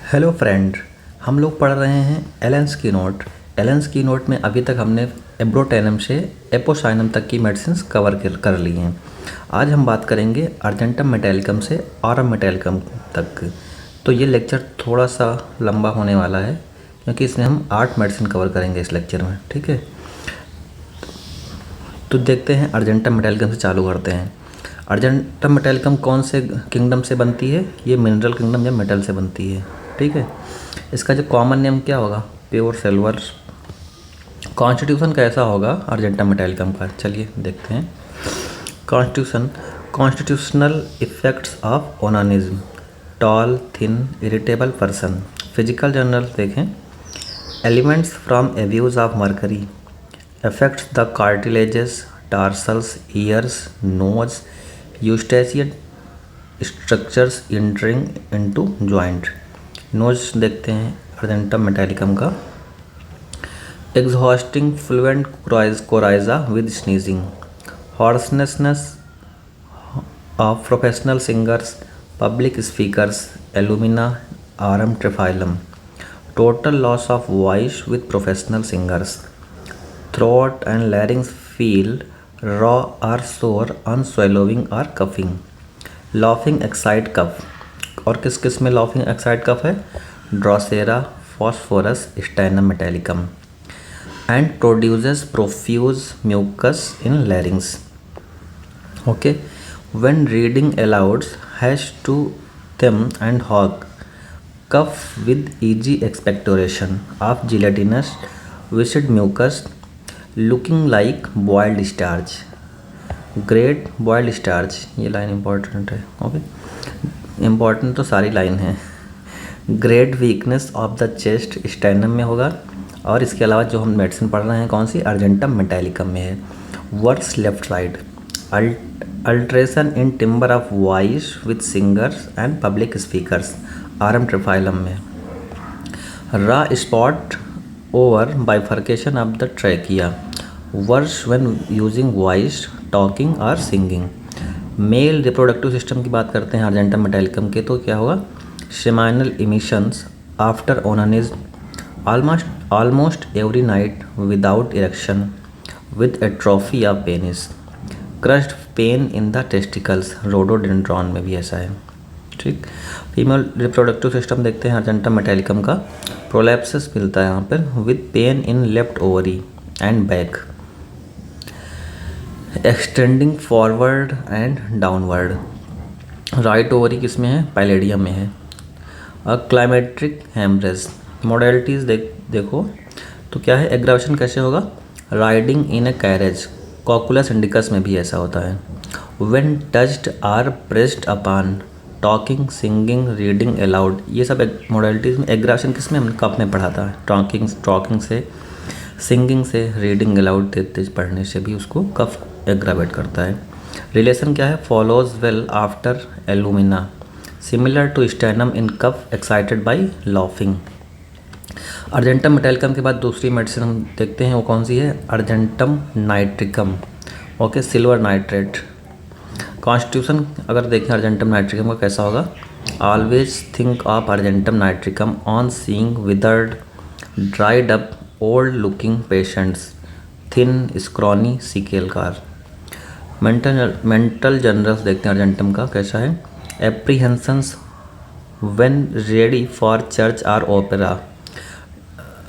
Hello friend, हम लोग पढ़ रहे हैं एलेंस की नोट। एलेंस की नोट में अभी तक हमने एब्रोटेनम से एपोसाइनम तक की मेडिसिन्स कवर कर ली हैं। आज हम बात करेंगे अर्जेंटम मेटालिकम से ऑरम मेटालिकम तक। तो ये लेक्चर थोड़ा सा लंबा होने वाला है क्योंकि इसमें हम 8 मेडिसिन कवर करेंगे इस लेक्चर में, ठीक है। तो देखते हैं अर्जेंटम मेटालिकम से चालू करते हैं। अर्जेंटम मेटालिकम कौन से किंगडम से बनती है? ये मिनरल किंगडम या मेटल से बनती है, ठीक है। इसका जो कॉमन नेम क्या होगा? Pure silver. कॉन्स्टिट्यूशन कैसा होगा अर्जेंटम मेटालिकम का? चलिए देखते हैं। Constitutional effects of onanism, tall thin irritable person. Physical general देखें। Ailments from abuse of mercury affects the cartilages, tarsals, ears, nose, eustachian structures entering into joint। Nose देखते हैं Argentum metallicum का। exhausting fluent coryza with sneezing, hoarseness of professional singers, public speakers, alumina, aurum triphyllum, total loss of voice with professional singers, throat and larynx feel raw or sore on swallowing or coughing, laughing excite cough। और किस किस में laughing excite cough है? Drosera, phosphorus, sternum metallicum, and produces profuse mucus in larynx। Okay, when reading aloud has to them and hog, cough with easy expectoration of gelatinous viscid mucus looking like boiled starch, great boiled starch. ये line important है, okay. Important तो सारी line है। Great weakness of the chest stannum में होगा। और इसके अलावा जो हम मेडिसिन पढ़ रहे हैं कौन सी? अर्जेंटम मेटालिकम में है। Worse left side, alteration in timbre of voice with singers and public speakers, Arum triphyllum में। Raw spot over bifurcation of the trachea, worse when using voice, talking और सिंगिंग। मेल रिप्रोडक्टिव सिस्टम की बात करते हैं Argentum metallicum के, तो क्या होगा? Seminal emissions after onanism almost every night without erection with atrophy of penis, crushed pain in the testicles, Rhododendron में भी ऐसा है, ठीक। फीमेल रिप्रोडक्टिव सिस्टम देखते हैं अर्जेंटम मेटालिकम का। प्रोलैप्सिस मिलता है यहाँ पर with pain in left ovary and back, extending forward and downward. Right ovary किस में है? पैलेडियम में है। क्लाइमेट्रिक हेमरेज मॉडलिटीज़ देखो तो क्या है? एग्रावेशन कैसे होगा? Riding in a carriage, Cocculus indicus में भी ऐसा होता है। When touched or pressed upon, talking, singing, reading aloud. ये सब मॉडलिटीज़ में एग्रावेशन किस में? हमने कप में पढ़ा था। टॉकिंग से, सिंगिंग से, रीडिंग अलाउड तेज तेज पढ़ने से भी उसको कफ एग्रावेट करता है। रिलेशन क्या है? Follows well after alumina, similar to stannum in cough excited by laughing. Argentum metallicum के बाद दूसरी मेडिसिन हम देखते हैं, वो कौन सी है? Argentum nitricum, okay, silver nitrate. Constitution अगर देखें अर्जेंटम नाइट्रिकम का कैसा होगा? Always think of Argentum nitricum on seeing withered, dried up, old looking patients, thin, scrawny, Secale cor. Mental generals देखते हैं अर्जेंटम का कैसा है? Apprehensions when ready for church और opera,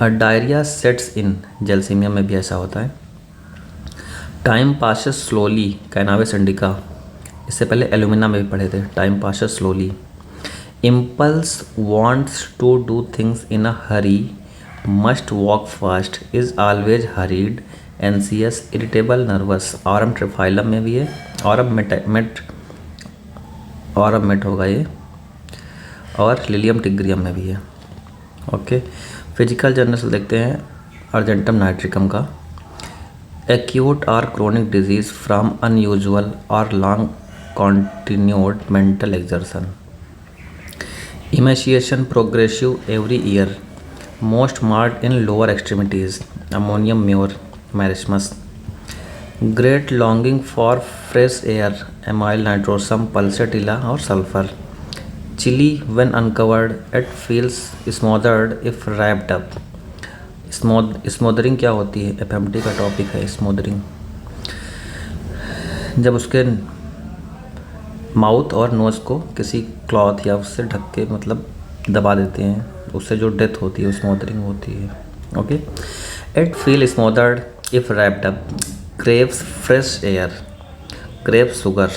diarrhoea sets in, Gelsemium में भी ऐसा होता है। Time passes slowly, Cannabis indica, इससे पहले एलुमिना में भी पढ़े थे। Time passes slowly. Impulse wants to do things in a hurry, must walk fast, is always hurried, anxious, irritable, nervous. Arum triphyllum में भी है। ऑरम मेट होगा ये, और लिलियम टिग्रियम में भी है, ओके। फिजिकल जर्नल देखते हैं अर्जेंटम नाइट्रिकम का। एक्यूट और क्रोनिक डिजीज फ्रॉम अनयूजुअल और long continued mental exertion, emaciation progressive every year, most marked in lower extremities, ammonium mure, marasmus, great longing for fresh air, amyl nitrosum, pulsatilla और sulfur, chilly when uncovered, it feels smothered if wrapped up. स्मोदरिंग क्या होती है? FMT का topic है स्मोदरिंग। जब उसके mouth और nose को किसी क्लॉथ या उससे ढक के मतलब दबा देते हैं, उससे जो डेथ होती है स्मोदरिंग होती है। Okay, it feel smothered if wrapped up, craves fresh air, craves sugar.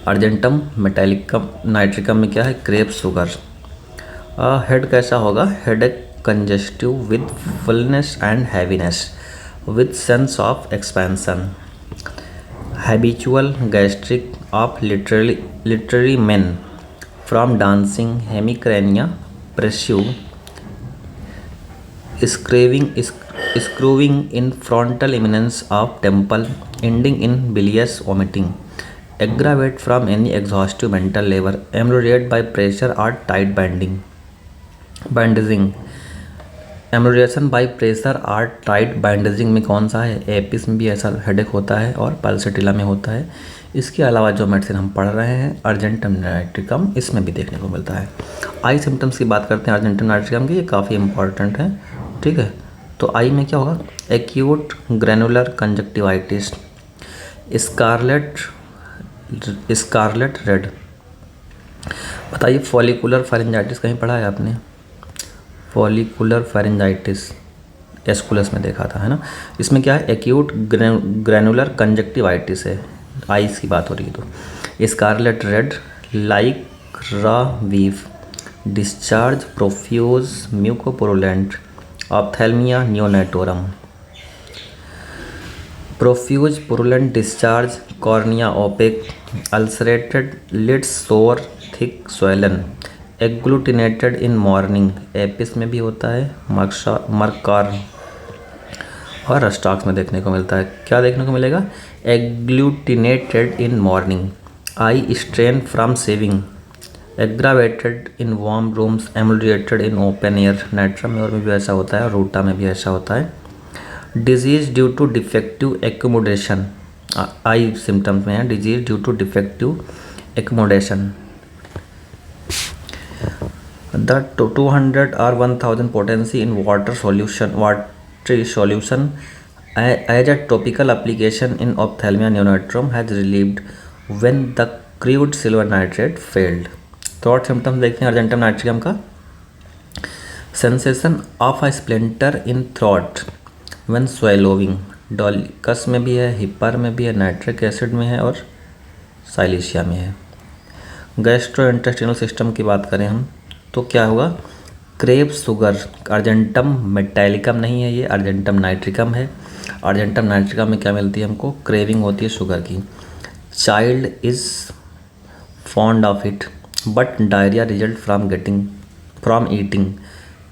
Argentum metallicum nitricum में क्या है? Craves sugar. हेड कैसा होगा? Headache congestive with fullness and heaviness with sense of expansion. Habitual gastric of literary men from dancing hemicrania pressure screwing in frontal eminence of temple ending in bilious vomiting, aggravate from any exhaustive mental labor, ameliorate by pressure or tight bandaging। Amelioration by pressure और tight bandaging में कौन सा है? Apis में भी ऐसा headache होता है और पल्सेटिला में होता है। इसके अलावा जो मेडिसिन हम पढ़ रहे हैं अर्जेंटम नाइट्रिकम, इसमें भी देखने को मिलता है। आई सिम्टम्स की बात करते हैं अर्जेंटम नाइट्रिकम की, ये काफ़ी इंपॉर्टेंट है। ठीक है, तो आई में क्या होगा? Acute granular conjunctivitis, scarlet red. बताइए, फॉलिकुलर फेरेंजाइटिस कहीं पढ़ा है आपने? फॉलिकुलर फेरेंजाइटिस एस्कुलस में देखा था, है ना। इसमें क्या है? एक्यूट ग्रैनुलर कंजक्टिवाइटिस है, आइस की बात हो रही है। तो scarlet red like raw beef, discharge profuse mucopurulent, ophthalmia neonatorum. Profuse purulent discharge, cornea opaque, ulcerated lids sore thick swollen, agglutinated in morning. Apis में भी होता है, मर्कार और रस्टॉक्स में देखने को मिलता है। क्या देखने को मिलेगा? Agglutinated in morning. Eye strain from sewing, aggravated in warm rooms, ameliorated in open air. Natrum में और में भी ऐसा होता है और रूटा में भी ऐसा होता है। Disease due to defective accommodation, eye symptoms में है disease due to defective accommodation. The 200 or 1000 potency in watery solution as a topical application in ophthalmia neonatum has relieved when the crude silver nitrate failed। Throat symptoms देखते हैं Argentum nitricum का। Sensation of a splinter in throat when swallowing, Dolichos में भी है, hepar में भी है, nitric acid में है और साइलिशिया में है। गैस्ट्रोइंटेस्टिनल सिस्टम की बात करें हम तो क्या होगा? Craves sugar. अर्जेंटम मेटालिकम नहीं है, ये अर्जेंटम नाइट्रिकम है। अर्जेंटम नाइट्रिकम में क्या मिलती है हमको? क्रेविंग होती है शुगर की। Child is fond of it but diarrhoea result from eating.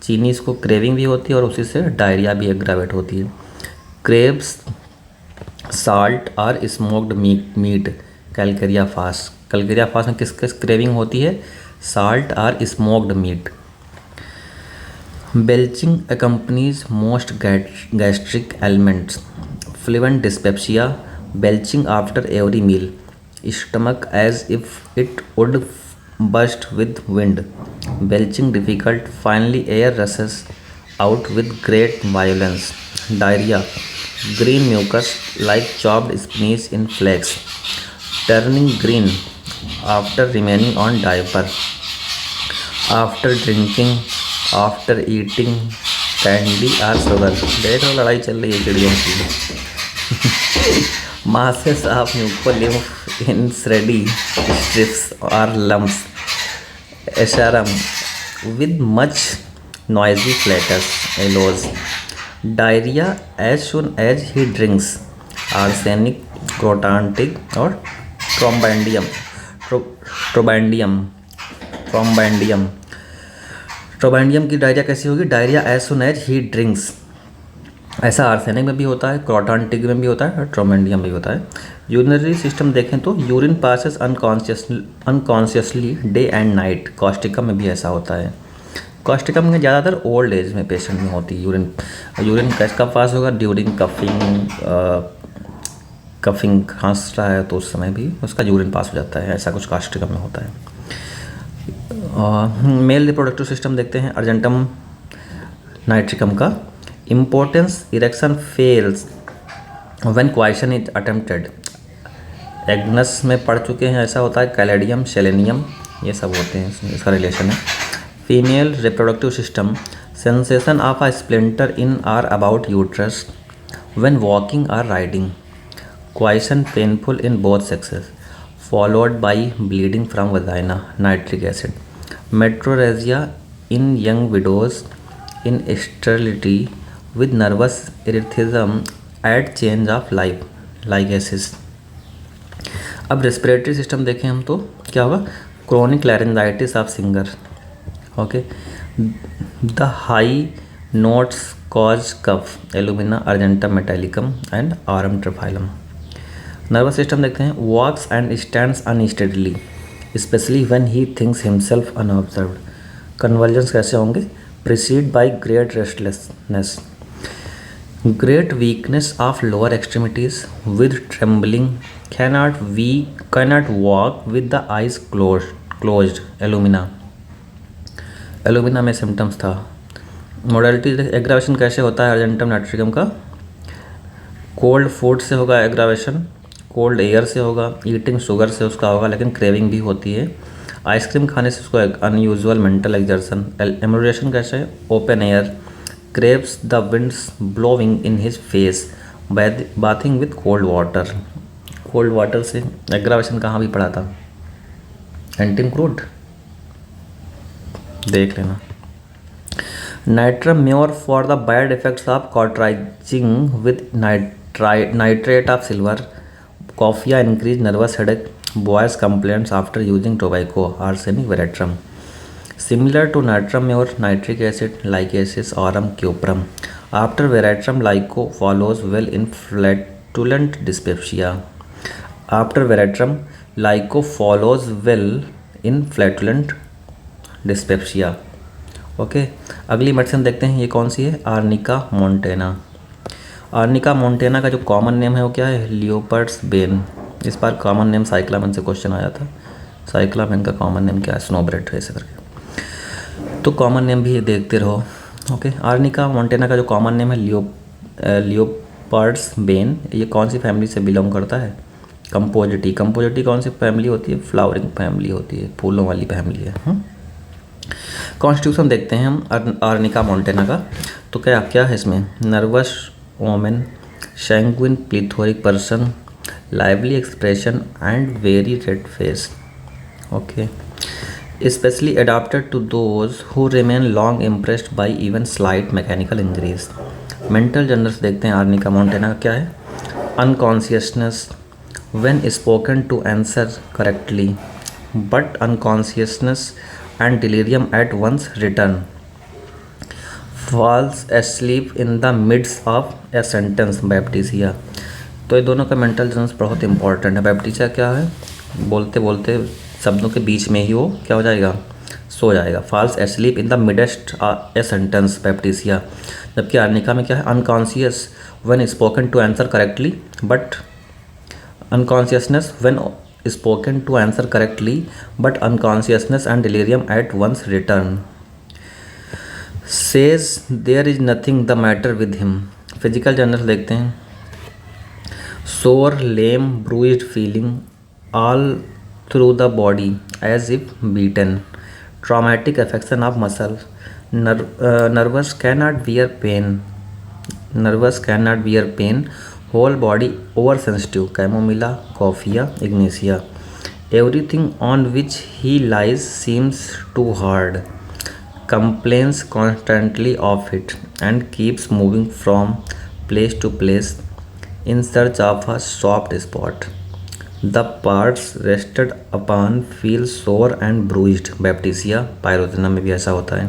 चीनी इसको क्रेविंग भी होती है और उसी से डायरिया भी एग्रावेट होती है। क्रेव्स साल्ट और smoked meat, Calcarea fast. Calcarea fast में किस किस क्रेविंग होती है? साल्ट और smoked meat. Belching accompanies most gastric ailments, fluent dyspepsia, belching after every meal, stomach as if it would burst with wind, belching difficult, finally air rushes out with great violence, diarrhea, green mucus like chopped spinach in flakes, turning green after remaining on diaper, after drinking, after eating candy or sugar। देख लो लड़ाई चल रही है चिड़ियों की। masses of mucolymph in thready strips or lumps, acerrum with much noisy flatus, aloes, diarrhea as soon as he drinks, arsenic, crotantic और ट्रोबैंडियम की diarrhoea कैसी होगी? Diarrhoea as soon as he drinks. ऐसा आर्सेनिक में भी होता है, क्रोटांटिक में भी होता है और ट्रोबैंडियम में भी होता है। यूरिनरी सिस्टम देखें तो urine passes unconsciously day and night. Causticum में भी ऐसा होता है। कॉस्टिकम में ज़्यादातर ओल्ड एज में पेशेंट में होती है। यूरिन कैसे पास होगा? ड्यूरिंग कफिंग खांस रहा है तो उस समय भी उसका यूरिन पास हो जाता है। ऐसा कुछ कॉस्टिकम में होता है। मेल रिप्रोडक्टिव सिस्टम देखते हैं अर्जेंटम नाइट्रिकम का। Impotence erection fails when coition is attempted. Agnus में पढ़ चुके हैं, ऐसा होता है। कैलेडियम, सेलेनियम, ये सब होते हैं, इसका रिलेशन है। Female reproductive system, sensation of a splinter in or about uterus when walking or riding, coition painful in both sexes, followed by bleeding from vagina, nitric acid. Metrorrhagia in young widows, in sterility with nervous erythema at change of life, ligases. अब respiratory system देखें हम तो क्या होगा, chronic laryngitis of singer, okay. The high notes cause cough, Alumina Argentum metallicum and Arum triphyllum. Nervous system देखते हैं, walks and stands unsteadily specially when he thinks himself unobserved. Convulsions कैसे होंगे, preceded by great restlessness, great weakness of lower extremities with trembling, cannot walk with the eyes closed, Alumina. Alumina में symptoms था। Modality aggravation कैसे होता है Argentum nitricum का, cold food से होगा एग्रावेशन, कोल्ड एयर से होगा, ईटिंग शुगर से उसका होगा, लेकिन क्रेविंग भी होती है। आइसक्रीम खाने से उसको अनयूजुअल मेंटल एक्सर्शन। एमोरेशन कैसे है, open air, craves the winds blowing in his face, bathing with cold water. Cold water से एग्रावेशन कहाँ भी पड़ा था, एंटिंग क्रूड, देख लेना। Natrum mur for the bad effects of cauterising with nitrate of silver, Coffea increase nervous headache, boys complaints after using tobacco, arsenic Veratrum. Similar to Natrum mur, nitric acid, Lachesis, Aurum, Cuprum. After Veratrum, Lyco follows well in flatulent dyspepsia. After Veratrum, Lyco follows well in flatulent dyspepsia, okay. अगली medicine देखते हैं, ये कौन सी है, arnica montana. Arnica montana का जो common name है वो क्या है, लियोपर्ड्स बेन। इस बार कॉमन नेम साइक्लामेन से क्वेश्चन आया था, साइक्लामेन का कॉमन नेम क्या है, स्नोब्रेड, ऐसे करके। तो कॉमन नेम भी ये देखते रहो, ओके। आर्निका मोंटेना का जो कॉमन नेम है लियोपर्ड्स बेन, ये कौन सी फैमिली से बिलोंग करता है, कंपोजिटी। कंपोजिटी कौन सी फैमिली होती है, फ्लावरिंग फैमिली होती है, फूलों वाली फैमिली है। कॉन्स्टिट्यूशन देखते हैं हम आर्निका मोंटेना का, तो क्या क्या है इसमें, nervous woman, sanguine plethoric person, lively expression and very red face, okay, especially adapted to those who remain long impressed by even slight mechanical injuries. Mental generals देखते हैं आर्निका मोंटेना का क्या है, unconsciousness when spoken to answer correctly but unconsciousness and delirium at once return, falls asleep in the midst of a sentence, Baptisia. तो ये दोनों का mental generals बहुत इंपॉर्टेंट है। बैप्टिसिया क्या है, बोलते बोलते शब्दों के बीच में ही वो क्या हो जाएगा, सो जाएगा। Falls asleep in the midst a sentence, Baptisia. जबकि आर्निका में क्या है, unconscious when spoken to answer correctly but unconsciousness when spoken to answer correctly but unconsciousness and delirium at once return. Says there is nothing the matter with him. Physical general देखते हैं, sore, lame, bruised feeling all through the body as if beaten, traumatic affection of muscle, nervous can not bear pain, whole body over sensitive, Chamomilla, Coffea, Ignatia. Everything on which he lies seems too hard, complains constantly of it and keeps moving from place to place in search of a soft spot. The parts rested upon feel sore and bruised. Baptisia Pyrogenium में भी ऐसा होता है।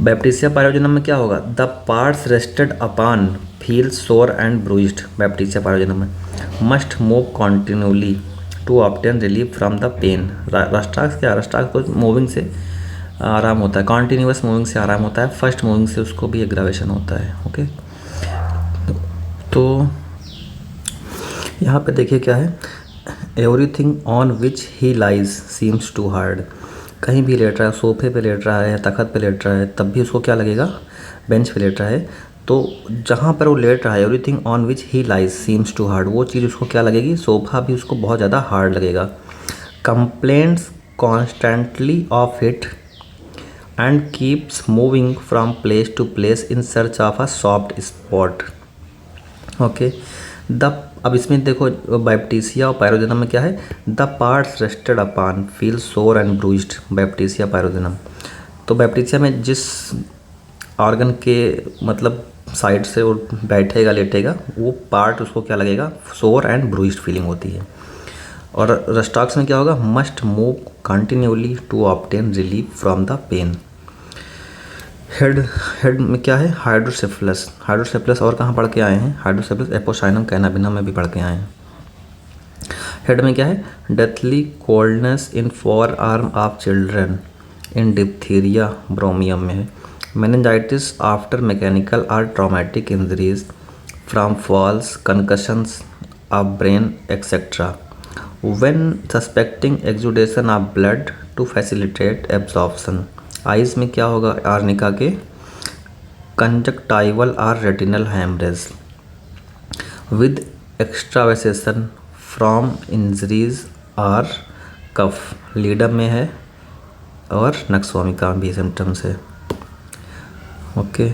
Baptisia Pyrogenium में क्या होगा, the parts rested upon feel sore and bruised, Baptisia Pyrogenium में। Must move continually to obtain relief from the pain. Rhus tox क्या, रस्टाक्स को मूविंग से आराम होता है, कॉन्टीन्यूअस मूविंग से आराम होता है, फर्स्ट मूविंग से उसको भी एग्रावेशन होता है, ओके। तो यहाँ पे देखिए क्या है, everything on which he lies seems too hard. कहीं भी लेट रहा है, सोफे पे लेट रहा है, तखत पे लेट रहा है, तब भी उसको क्या लगेगा, बेंच पे लेट रहा है, तो जहाँ पर वो लेट रहा है everything on which he lies seems too hard, वो चीज़ उसको क्या लगेगी, सोफा भी उसको बहुत ज़्यादा हार्ड लगेगा। Complaints constantly of it and keeps moving from place to place in search of a soft spot. Okay, the अब इसमें देखो बैप्टीसिया और पायरोजेनम में क्या है, the parts rested upon feel sore and bruised, Baptisia Pyrogenum. तो Baptisia में जिस ऑर्गन के मतलब साइड से वो बैठेगा लेटेगा, वो पार्ट उसको क्या लगेगा, सोर एंड ब्रूइज्ड फीलिंग होती है। और रस्टॉक्स में क्या होगा, must move continuously to obtain relief from the pain. Head में क्या है, हाइड्रोसेफलस। हाइड्रोसेफलस और कहाँ पढ़ के आए हैं, हाइड्रोसेफलस एपोसाइनम कैनाबिनम में भी पढ़ के आए हैं। हेड में क्या है, deathly coldness in forearm of children in diphtheria Bromium में है। मेनिंजाइटिस आफ्टर मैकेनिकल और traumatic injuries from falls, concussions of brain etcetera, when suspecting exudation of blood to facilitate absorption. Eyes में क्या होगा, Arnica के conjunctival और retinal haemorrhage with extravasation from injuries और cough. Ledum में है और नक्सवामिका भी सिम्टम्स है। ओके,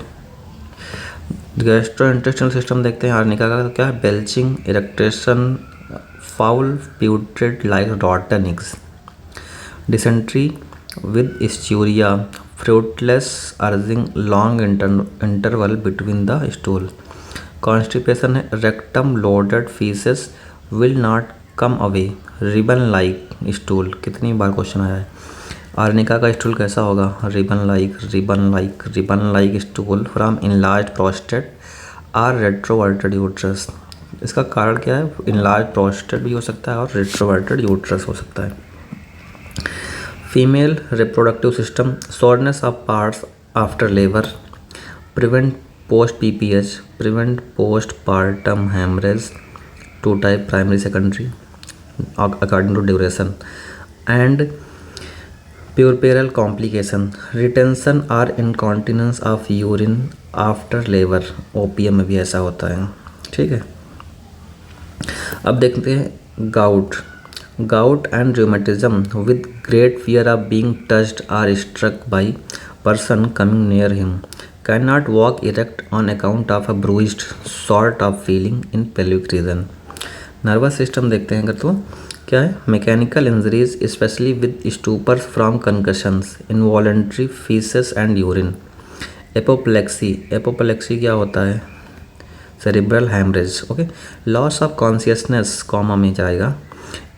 गैस्ट्रोइंटेस्टाइनल सिस्टम देखते हैं आर्निका का, क्या है, belching, eructation, foul putrid like rotten eggs, dysentery with ischemia, fruitless urging long interval between the stool, constipation है, rectum loaded feces will not come away, ribbon like stool, कितनी बार question आया है। Arnica का stool कैसा होगा, ribbon like stool from enlarge prostate और रेट्रोवर्टेड uterus. इसका कारण क्या है, इनलार्ज प्रोस्टेट भी हो सकता है और रेट्रोवर्टेड यूट्रस हो सकता है। Female reproductive system, soreness of parts after labor, prevent post PPH, prevent postpartum hemorrhage, two type primary secondary according to duration, and puerperal complication, retention or incontinence of urine after labor, OPM में भी ऐसा होता है। ठीक है, अब देखते हैं gout and rheumatism with great fear of being touched or struck by person coming near him, cannot walk erect on account of a bruised sort of feeling in pelvic region। Nervous system देखते हैं अगर तो क्या है, mechanical injuries specially with stupors from concussions, involuntary faeces and urine, apoplexy क्या होता है, cerebral haemorrhage. Okay, loss of consciousness coma में जाएगा,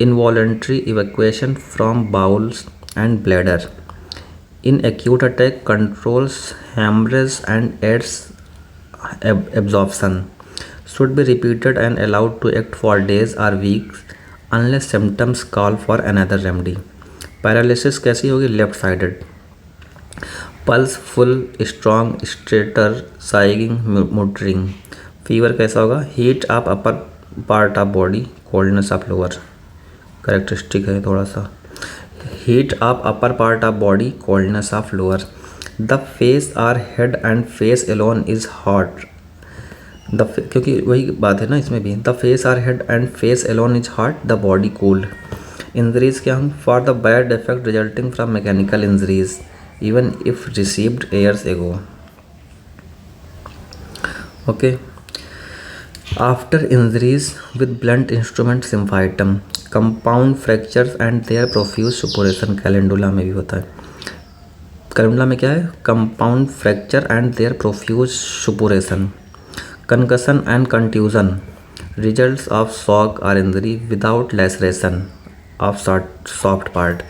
involuntary evacuation from bowels and bladder, in acute attack controls hemorrhage and aids absorption, should be repeated and allowed to act for days or weeks unless symptoms call for another remedy। paralysis कैसी होगी, left sided, pulse full strong straighter sagging muttering, fever कैसा होगा, heat of upper part of body, coldness of lower, characteristic है थोड़ा सा, heat of upper part of body, coldness of lower, the face or head and face alone is hot, क्योंकि वही बात है ना इसमें भी, the face or head and face alone is hot, the body cooled. Injuries क्या हम, for the bad effect resulting from mechanical injuries even if received years ago. Okay, after injuries with blunt instrument Symphytum, compound fractures and their profuse suppuration, Calendula में भी होता है। Calendula में क्या है, compound fracture and their profuse suppuration, concussion and contusion, results of shock और injury without laceration of soft part.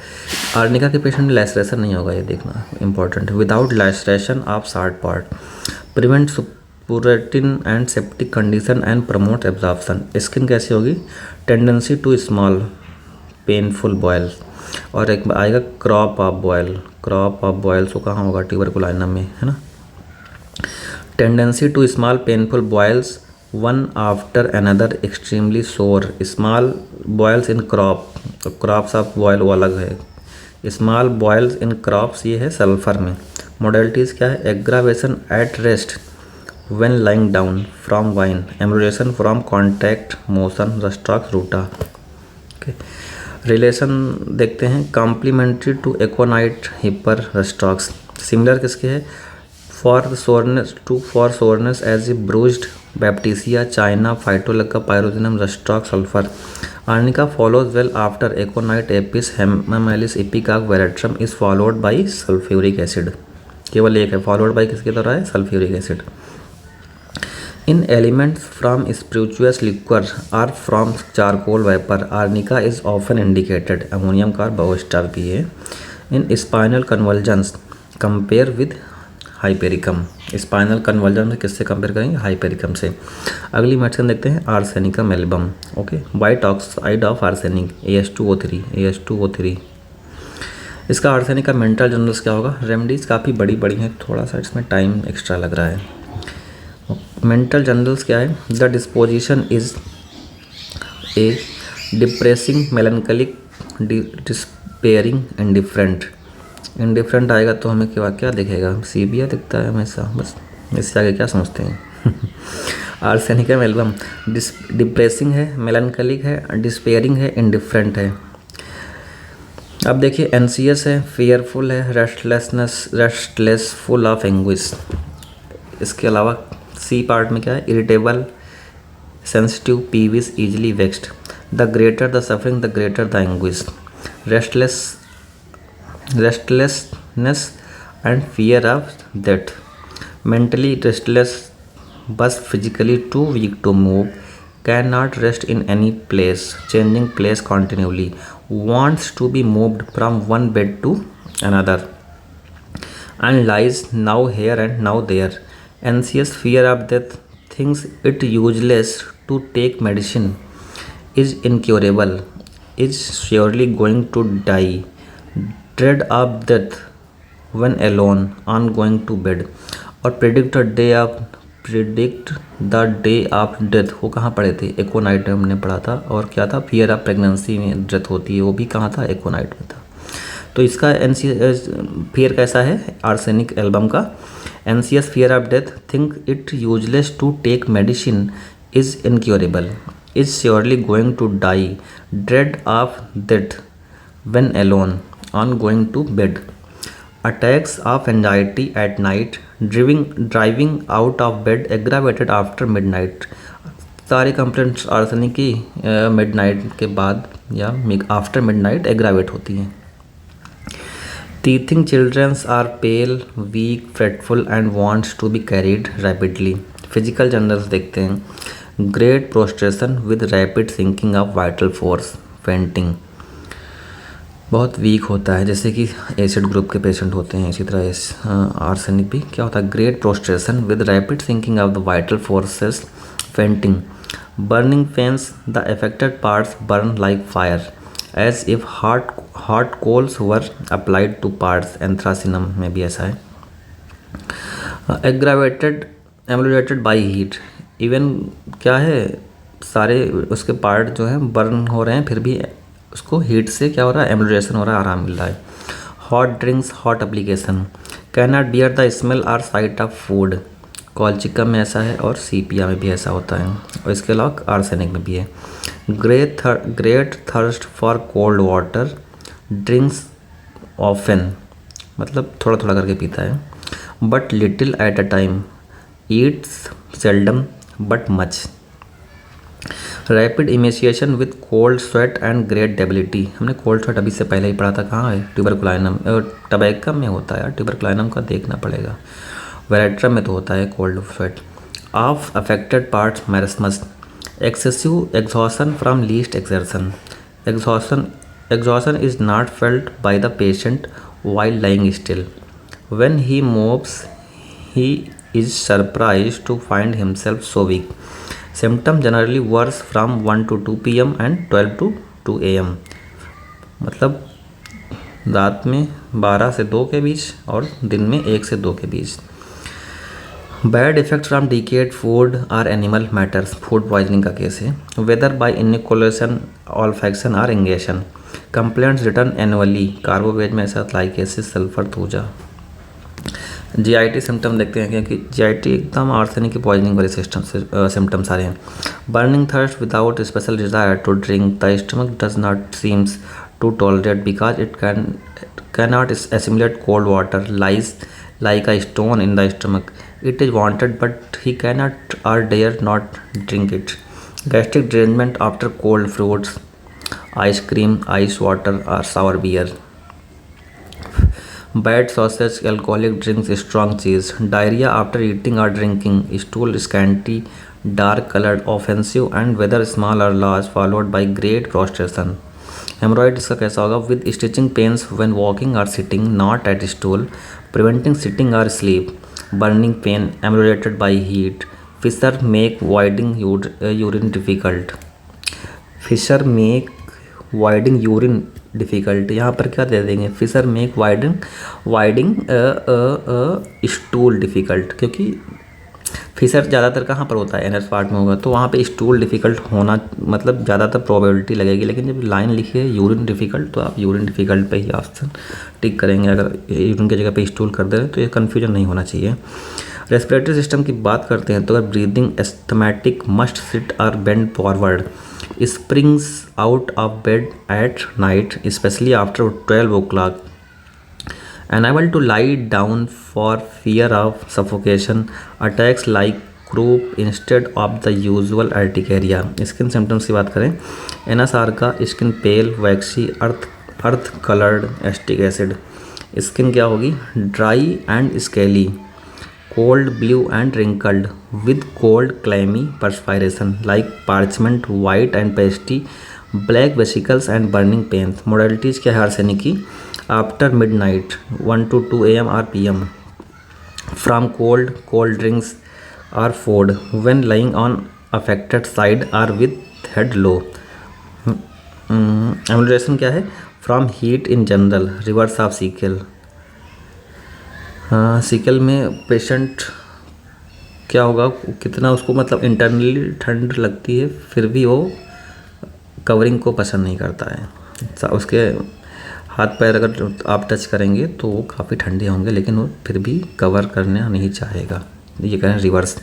Arnica के patient में लैसरेशन नहीं होगा, ये देखना इंपॉर्टेंट है, without laceration of soft part, prevent suppuration and septic condition and promote absorption. Skin कैसी होगी, tendency to small painful boil, और एक आएगा क्रॉप ऑफ बॉयल, सो कहाँ होगा, ट्यूबरकुलाइनम में है ना, tendency to small painful boils one after another extremely sore, small boils in crop, तो क्रॉप्स ऑफ बॉयल वो अलग है, स्मॉल बॉयल्स इन क्रॉप्स, ये है सल्फर में। मोडेलिटीज़ क्या है? Aggravation at rest when lying down from wine, amelioration from contact motion rhus tox ruta. Okay, relation देखते हैं, complementary to aconite hepar rhus tox. Similar किसके है? For soreness as a bruised baptisia china phytolacca pyrogenium rhus tox sulphur. Arnica follows well after aconite apis hamamelis ipecac veratrum is followed by sulphuric acid. केवल एक है, followed by किसके द्वारा है? Sulphuric acid. In elements from spirituous liquor are from charcoal vapour, arnica is often indicated, ammonium कार्बोस्टार भी है। In spinal convergence compare with hypericum, spinal conversion में किससे कंपेयर करेंगे? हाइपेरिकम से। अगली मेडिसिन देखते हैं, arsenicum album. Okay, white oxide of arsenic AS2O3। इसका आर्सेनिक का मेंटल जनरल्स क्या होगा? रेमेडीज काफ़ी बड़ी बड़ी हैं, थोड़ा सा इसमें टाइम एक्स्ट्रा लग रहा है। मेंटल जनरल्स क्या है? The disposition is a depressing melancholic despairing indifferent. Indifferent आएगा तो हमें क्या दिखेगा? सीबिया दिखता है हमेशा, बस इससे आगे क्या समझते हैं? आर्सेनिकम एल्बम डिप्रेसिंग है, मेलनकलिक है, डिस्पेयरिंग है, इंडिफरेंट है। अब देखिए, एनसीएस है, फियरफुल है, रेस्टलेस, फुल ऑफ एंग्विश। इसके अलावा सी पार्ट में क्या है? Irritable, sensitive, peevish, easily vexed. The greater the suffering the greater the anguish. Restlessness and fear of death. Mentally restless but physically too weak to move, can not rest in any place, changing place continuously, wants to be moved from one bed to another, and lies now here and now there. Anxious, fear of death, thinks it useless to take medicine, is incurable, is surely going to die, dread of death when alone on going to bed, और predict the day of death. वो कहाँ पढ़े थे? एकोनाइट में हमने पढ़ा था। और क्या था? फियर ऑफ प्रेगनेंसी में डेथ होती है, वो भी कहाँ था? एकोनाइट में था। तो इसका फियर कैसा है? आर्सेनिक एल्बम का, anxious fear of death, think it useless to take medicine, is incurable, is surely going to die, dread of death when alone on going to bed, attacks of anxiety at night, driving out of bed, aggravated after midnight. सारे complaints arsenic की midnight के बाद या after midnight aggravate होती हैं। Teething childrens are pale, weak, fretful and wants to be carried rapidly. Physical generals देखते हैं, great prostration with rapid sinking of vital force, fainting, बहुत वीक होता है, जैसे कि एसिड ग्रुप के पेशेंट होते हैं। इसी तरह आर्सेनिक भी क्या होता है? Great prostration with rapid sinking of the vital forces, fainting, burning pains, the affected parts burn like fire as if hot coals were applied to parts. Anthracinum में भी ऐसा है। Aggravated ameliorated by heat, even क्या है? सारे उसके part जो हैं बर्न हो रहे हैं, फिर भी उसको हीट से क्या हो रहा है? एम्बुलेशन हो रहा है, आराम मिल रहा है। Hot drinks, hot application, can not bear the smell or sight of food. Colchicum में ऐसा है और सीपिया में भी ऐसा होता है, और इसके अलावा आर्सेनिक में भी है। Great thirst for cold water, drinks often, मतलब थोड़ा थोड़ा करके पीता है, but little at a time, eats seldom but much. Rapid emaciation with cold sweat and great debility. हमने कोल्ड स्वेट अभी से पहले ही पढ़ा था, कहाँ है? ट्यूबरकुलाइनम, टबैकम में होता है यार, ट्यूबरकुलाइनम का देखना पड़ेगा। वेरेट्रम में तो होता है cold sweat. Of affected parts marasmus, excessive exhaustion from least exertion, exhaustion is not felt by the patient while lying still. When he moves, he is surprised to find himself so weak. Symptoms generally worse from 1 to 2 p.m. and 12 to 2 a.m. मतलब रात में 12 से 2 के बीच और दिन में 1 से 2 के बीच। Bad effect from decayed food or animal matters, food poisoning का केस है, whether by inoculation olfaction or ingestion, complaints return annually, carbo veg में ऐसा lachesis sulphur thuja. GIT symptom देखते हैं, क्योंकि जीआईटी एकदम आर्सेनिक की पॉइजनिंग वाले सिम्टम सारे हैं। Burning thirst without special desire to drink, the stomach does not seems to tolerate because it cannot assimilate cold water, lies like a stone in the stomach. It is wanted but he cannot or dare not drink it. Gastric derangement after cold fruits, ice cream, ice water or sour beer. Bad sausage, alcoholic drinks, strong cheese. Diarrhea after eating or drinking, stool scanty, dark colored, offensive and whether small or large, followed by great prostration. Haemorrhoid इसका कैसा होगा? With stitching pains when walking और sitting, not at stool, preventing sitting और sleep, burning pain ameliorated by heat, fissure make voiding urine difficult, fissure make voiding urine difficult. यहाँ पर क्या दे देंगे? Fissure make voiding stool difficult, क्योंकि फिशर ज़्यादातर कहाँ पर होता है? एनएस पार्ट में होगा, तो वहाँ पे स्टूल डिफ़िकल्ट होना मतलब ज़्यादातर प्रोबेबिलिटी लगेगी। लेकिन जब लाइन लिखी है यूरिन डिफ़िकल्ट, तो आप यूरिन डिफ़िकल्ट पे ही ऑप्शन टिक करेंगे। अगर यूरिन की जगह पे स्टूल कर दे रहे तो ये कन्फ्यूजन नहीं होना चाहिए। रेस्पिरेटरी सिस्टम की बात करते हैं तो अगर ब्रीदिंग एस्थमेटिक, मस्ट सिट और bend forward, springs out of bed at night specially after 12 o'clock, unable to lie down for fear of suffocation, attacks like croup instead of the usual urticaria। Skin symptoms की बात करें, एनएसआर का skin pale, waxy, earth coloured, acetic acid. Skin क्या होगी? Dry and scaly, cold blue and wrinkled with cold clammy perspiration like parchment, white and pasty, black vesicles and burning pains. Modalities क्या है arsenic की? After midnight 1 to 2 AM or PM, from cold drinks or food, when lying on affected side or with head low। Emulation क्या है? From heat in general, reverse of sickle. Sickle में patient क्या होगा? कितना उसको मतलब internally ठंड लगती है, फिर भी वो कवरिंग को पसंद नहीं करता है। उसके हाथ पैर अगर आप टच करेंगे तो वो काफ़ी ठंडे होंगे, लेकिन वो फिर भी कवर करना नहीं चाहेगा। ये करें रिवर्स।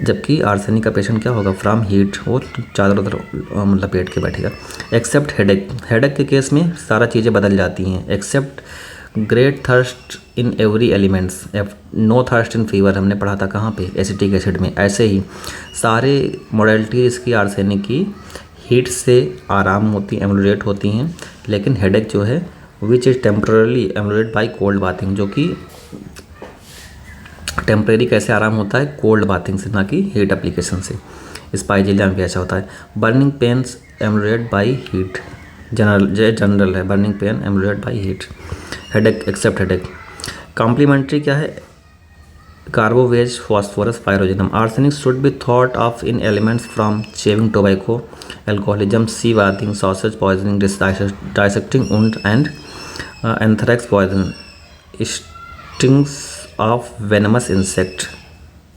जबकि आर्सेनिक का पेशेंट क्या होगा? फ्रॉम हीट, वो चादर उधर मतलब पेट के बैठेगा। एक्सेप्ट हेडेक, हेडेक के केस में सारा चीज़ें बदल जाती हैं। Except great thirst in every elements, no thirst in fever, हमने पढ़ा था कहाँ पे? एसिटिक एसिड में। ऐसे ही सारे मोडेलिटी इसकी आर्सेनिक की हीट से आराम होती, एमुलेट होती हैं, लेकिन हेडेक जो है which is temporary emulate by cold bathing, जो कि टेम्परेरी कैसे आराम होता है? कोल्ड बाथिंग से, ना कि हीट एप्लीकेशन से। स्पाइजिलिया में भी ऐसा होता है। Burning pains ameliorate by heat, general है burning pain ameliorate by heat. Headache, except headache. Complementary क्या है? Carbo veg, phosphorus, pyrogenium. Arsenic should be thought of in elements from chewing tobacco, alcoholism, sea bathing, sausage poisoning, dissecting wound and anthrax poison, stings of venomous insect।